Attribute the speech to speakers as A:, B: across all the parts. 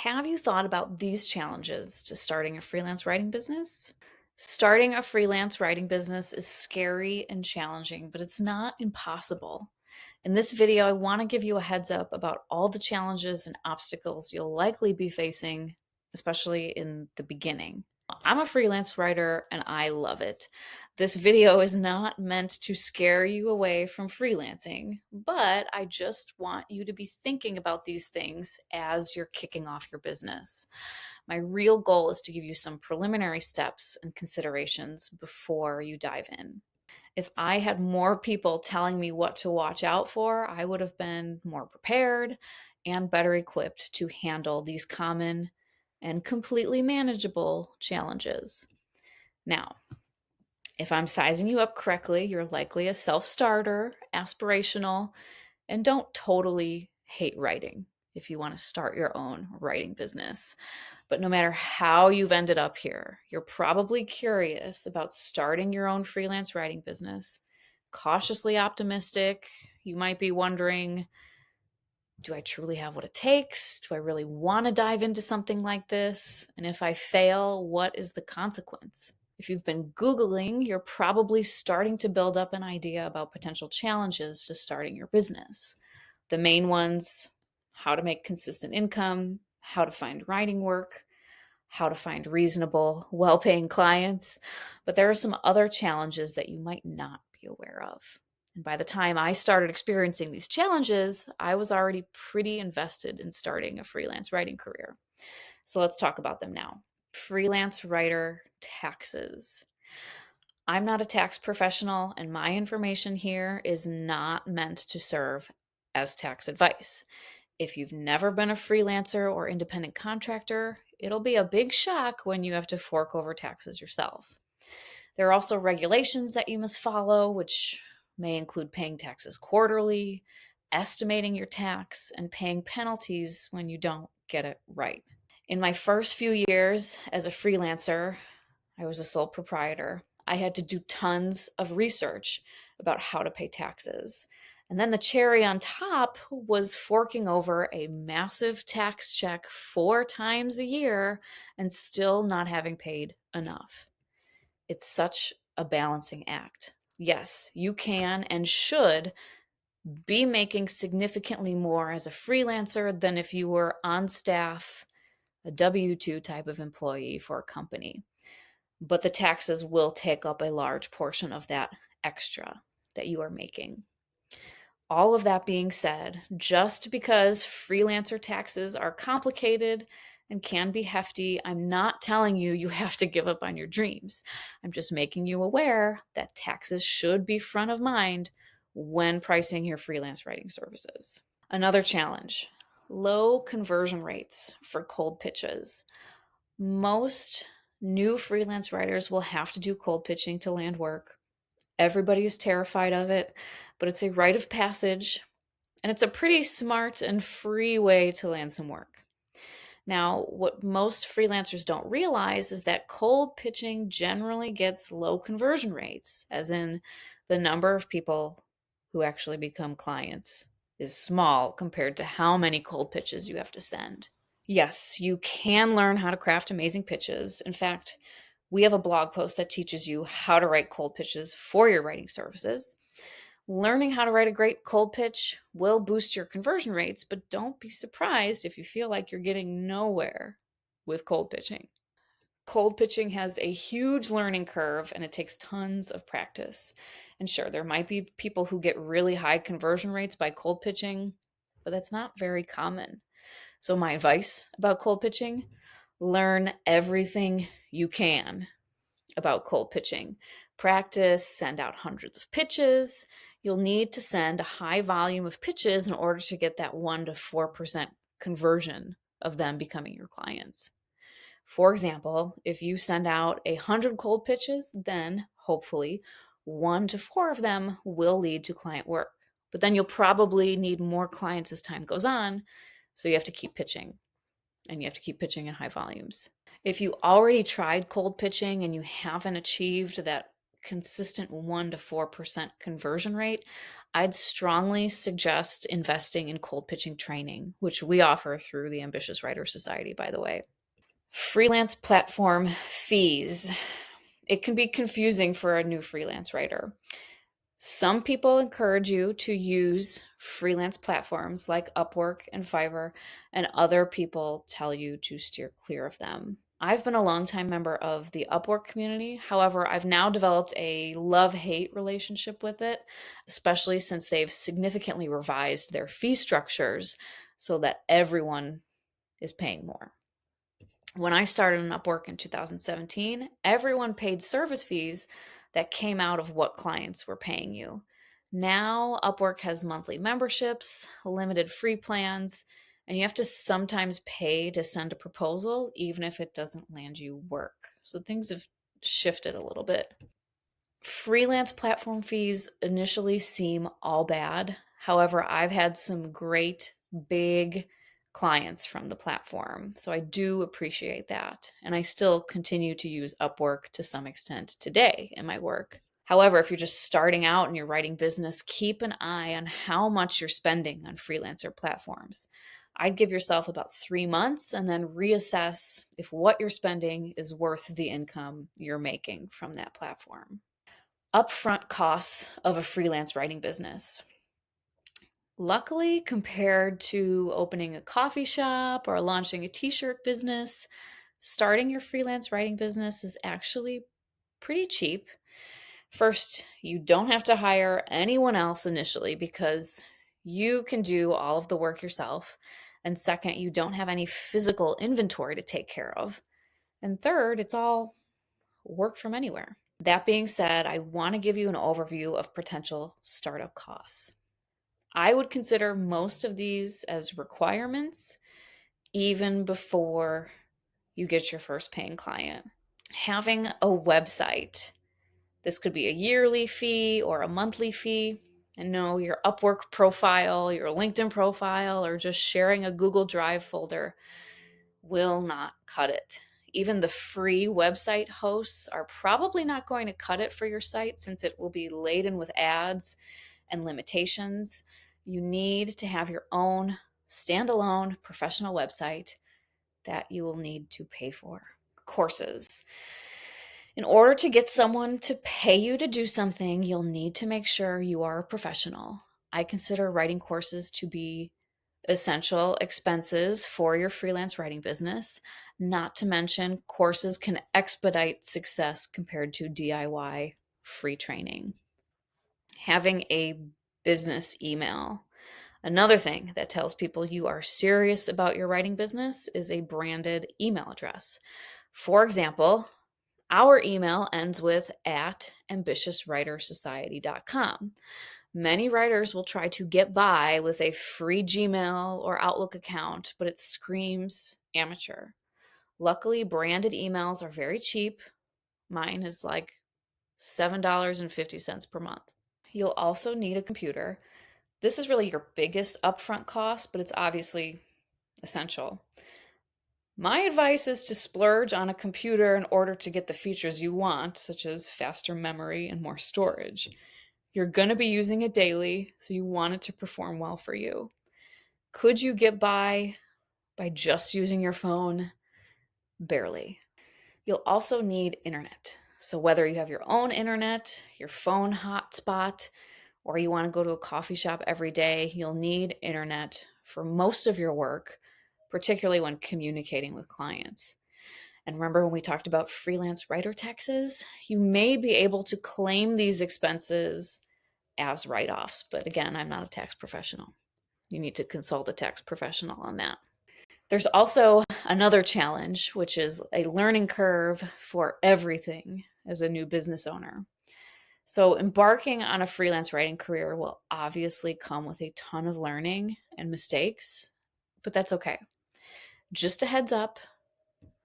A: Have you thought about these challenges to starting a freelance writing business? Starting a freelance writing business is scary and challenging, but it's not impossible. In this video, I want to give you a heads up about all the challenges and obstacles you'll likely be facing, especially in the beginning. I'm a freelance writer and I love it. This video is not meant to scare you away from freelancing, but I just want you to be thinking about these things as you're kicking off your business. My real goal is to give you some preliminary steps and considerations before you dive in. If I had more people telling me what to watch out for, I would have been more prepared and better equipped to handle these common and completely manageable challenges. Now, if I'm sizing you up correctly, you're likely a self starter, aspirational, and don't totally hate writing if you want to start your own writing business. But no matter how you've ended up here, you're probably curious about starting your own freelance writing business, cautiously optimistic. You might be wondering, do I truly have what it takes? Do I really want to dive into something like this? And if I fail, what is the consequence? If you've been Googling, you're probably starting to build up an idea about potential challenges to starting your business. The main ones: how to make consistent income, how to find writing work, how to find reasonable, well paying clients. But there are some other challenges that you might not be aware of. And by the time I started experiencing these challenges, I was already pretty invested in starting a freelance writing career. So let's talk about them now. Freelance writer taxes. I'm not a tax professional, and my information here is not meant to serve as tax advice. If you've never been a freelancer or independent contractor, it'll be a big shock when you have to fork over taxes yourself. There are also regulations that you must follow, which may include paying taxes quarterly, estimating your tax, and paying penalties when you don't get it right. In my first few years as a freelancer, I was a sole proprietor. I had to do tons of research about how to pay taxes. And then the cherry on top was forking over a massive tax check 4 times a year and still not having paid enough. It's such a balancing act. Yes, you can and should be making significantly more as a freelancer than if you were on staff, a W-2 type of employee for a company. But the taxes will take up a large portion of that extra that you are making. All of that being said, just because freelancer taxes are complicated and can be hefty, I'm not telling you you have to give up on your dreams. I'm just making you aware that taxes should be front of mind when pricing your freelance writing services. Another challenge: low conversion rates for cold pitches. Most new freelance writers will have to do cold pitching to land work. Everybody is terrified of it, but it's a rite of passage, and it's a pretty smart and free way to land some work. Now, what most freelancers don't realize is that cold pitching generally gets low conversion rates, as in the number of people who actually become clients is small compared to how many cold pitches you have to send. Yes, you can learn how to craft amazing pitches. In fact, we have a blog post that teaches you how to write cold pitches for your writing services. Learning how to write a great cold pitch will boost your conversion rates, but don't be surprised if you feel like you're getting nowhere with cold pitching. Cold pitching has a huge learning curve and it takes tons of practice. And sure, there might be people who get really high conversion rates by cold pitching, but that's not very common. So, my advice about cold pitching: learn everything you can about cold pitching. Practice, send out hundreds of pitches. You'll need to send a high volume of pitches in order to get that 1 to 4% conversion of them becoming your clients. For example, if you send out 100 cold pitches, then hopefully 1 to 4 of them will lead to client work. But then you'll probably need more clients as time goes on, so you have to keep pitching, and you have to keep pitching in high volumes. If you already tried cold pitching and you haven't achieved that consistent 1 to 4% conversion rate, I'd strongly suggest investing in cold pitching training, which we offer through the Ambitious Writer Society, by the way. Freelance platform fees. It can be confusing for a new freelance writer. Some people encourage you to use freelance platforms like Upwork and Fiverr, and other people tell you to steer clear of them. I've been a longtime member of the Upwork community. However, I've now developed a love-hate relationship with it, especially since they've significantly revised their fee structures so that everyone is paying more. When I started on Upwork in 2017, everyone paid service fees that came out of what clients were paying you. Now, Upwork has monthly memberships, limited free plans, and you have to sometimes pay to send a proposal, even if it doesn't land you work. So things have shifted a little bit. Freelance platform fees initially seem all bad. However, I've had some great big clients from the platform, so I do appreciate that. And I still continue to use Upwork to some extent today in my work. However, if you're just starting out in your writing business, keep an eye on how much you're spending on freelancer platforms. I'd give yourself about 3 months and then reassess if what you're spending is worth the income you're making from that platform. Upfront costs of a freelance writing business. Luckily, compared to opening a coffee shop or launching a t-shirt business, starting your freelance writing business is actually pretty cheap. First, you don't have to hire anyone else initially because you can do all of the work yourself. And second, you don't have any physical inventory to take care of. And third, it's all work from anywhere. That being said, I want to give you an overview of potential startup costs. I would consider most of these as requirements even before you get your first paying client. Having a website. This could be a yearly fee or a monthly fee. And no, your Upwork profile, your LinkedIn profile, or just sharing a Google Drive folder will not cut it. Even the free website hosts are probably not going to cut it for your site since it will be laden with ads and limitations. You need to have your own standalone professional website that you will need to pay for. Courses. In order to get someone to pay you to do something, you'll need to make sure you are a professional. I consider writing courses to be essential expenses for your freelance writing business. Not to mention, courses can expedite success compared to DIY free training. Having a business email. Another thing that tells people you are serious about your writing business is a branded email address. For example, our email ends with @ambitiouswritersociety.com. Many writers will try to get by with a free Gmail or Outlook account, but it screams amateur. Luckily, branded emails are very cheap. Mine is like $7.50 per month. You'll also need a computer. This is really your biggest upfront cost, but it's obviously essential. My advice is to splurge on a computer in order to get the features you want, such as faster memory and more storage. You're going to be using it daily, so you want it to perform well for you. Could you get by just using your phone? Barely. You'll also need internet. So whether you have your own internet, your phone hotspot, or you want to go to a coffee shop every day, you'll need internet for most of your work, particularly when communicating with clients. And remember when we talked about freelance writer taxes? You may be able to claim these expenses as write-offs, but again, I'm not a tax professional. You need to consult a tax professional on that. There's also another challenge, which is a learning curve for everything as a new business owner. So embarking on a freelance writing career will obviously come with a ton of learning and mistakes, but that's okay. Just a heads up,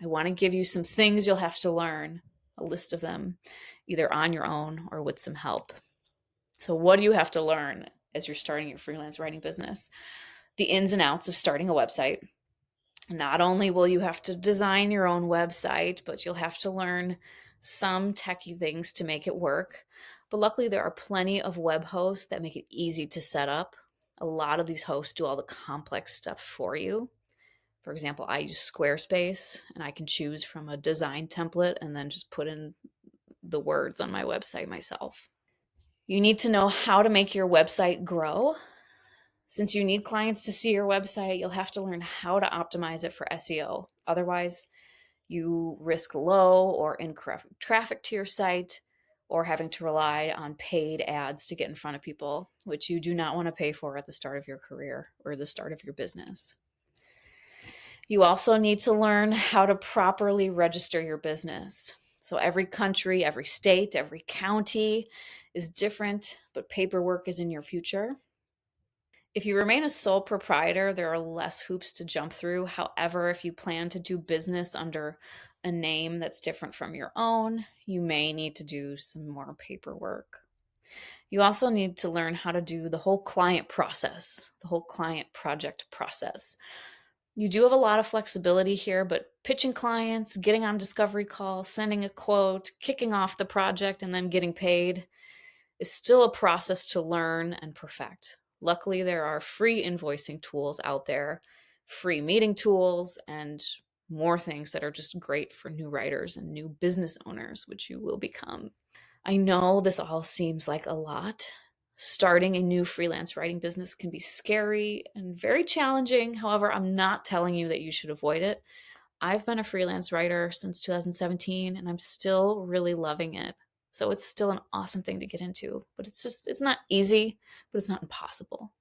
A: I want to give you some things you'll have to learn, a list of them, either on your own or with some help. So what do you have to learn as you're starting your freelance writing business? The ins and outs of starting a website. Not only will you have to design your own website, but you'll have to learn some techie things to make it work. But luckily, there are plenty of web hosts that make it easy to set up. A lot of these hosts do all the complex stuff for you. For example, I use Squarespace and I can choose from a design template and then just put in the words on my website myself. You need to know how to make your website grow. Since you need clients to see your website, you'll have to learn how to optimize it for SEO. Otherwise, you risk low or incorrect traffic to your site or having to rely on paid ads to get in front of people, which you do not want to pay for at the start of your career or the start of your business. You also need to learn how to properly register your business. So every country, every state, every county is different, but paperwork is in your future. If you remain a sole proprietor, there are less hoops to jump through. However, if you plan to do business under a name that's different from your own, you may need to do some more paperwork. You also need to learn how to do the whole client process, the whole client project process. You do have a lot of flexibility here, but pitching clients, getting on discovery calls, sending a quote, kicking off the project, and then getting paid is still a process to learn and perfect. Luckily, there are free invoicing tools out there, free meeting tools, and more things that are just great for new writers and new business owners, which you will become. I know this all seems like a lot. Starting a new freelance writing business can be scary and very challenging. However, I'm not telling you that you should avoid it. I've been a freelance writer since 2017 and I'm still really loving it. So it's still an awesome thing to get into, but it's not easy, but it's not impossible.